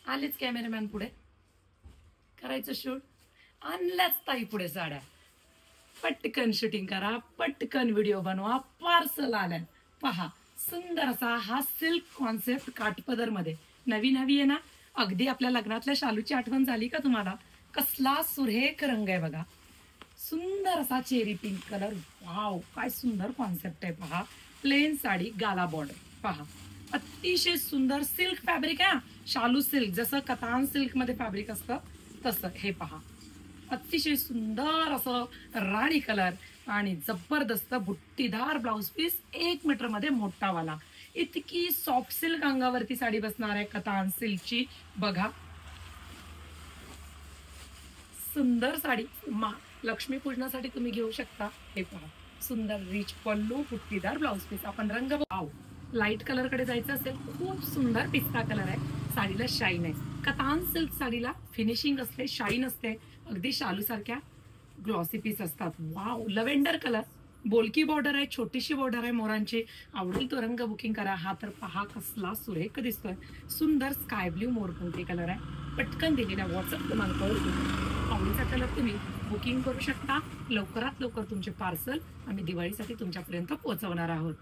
आलेच कॅमेरामॅन पुढे करायचं शूट. आणल्याच ताई पुढे साड्या. पटकन शूटिंग करा, पटकन व्हिडिओ बनवा. पार्सल आल्या पहा. सुंदर असा हा सिल्क कॉन्सेप्ट काठपदर मध्ये नवीन आहे ना. अगदी आपल्या लग्नातल्या शालूची आठवण झाली का तुम्हाला? कसला सुरेख रंग आहे बघा. सुंदर असा चेरी पिंक कलर. वाव, काय सुंदर कॉन्सेप्ट आहे पहा. प्लेन साडी, गाला बॉर्डर पहा. अतिशय सुंदर सिल्क फॅब्रिक आहे. शालू सिल्क, जसं कतान सिल्क मध्ये फॅब्रिक असतं तसं हे पहा. अतिशय सुंदर असं राणी कलर आणि जबरदस्त बुट्टीदार ब्लाउज पीस. 1 मीटर मध्ये मोठा वाला. इतकी सॉफ्ट सिल्क अंगावरती साडी बसणार आहे कतान सिल्कची बघा. सुंदर साडी लक्ष्मी पूजनासाठी तुम्ही घेऊ शकता. हे पहा, सुंदर रिच पल्लू, बुट्टीदार ब्लाउज पीस. आपण रंग लाईट कलर कडे जायचं असेल, खूप सुंदर पिस्ता कलर आहे. साडीला शाईन आहे. कतान सिल्क साडीला फिनिशिंग असते, शाईन असते. अगदी शालू सारख्या ग्लॉसी पीस असतात. वाव, लव्हेंडर कलर, बोलकी बॉर्डर आहे, छोटीशी बॉर्डर आहे मोरांची. आवडेल तो रंग बुकिंग करा. हा तर पहा कसला सुरेख दिसतोय. सुंदर स्काय ब्ल्यू मोरपंखी कलर आहे. पटकन दिलेल्या व्हॉट्सअप क्रमांकावर आवडीचा कलर तुम्ही बुकिंग करू शकता. लवकरात लवकर तुमचे पार्सल आम्ही दिवाळीसाठी तुमच्यापर्यंत पोहोचवणार आहोत.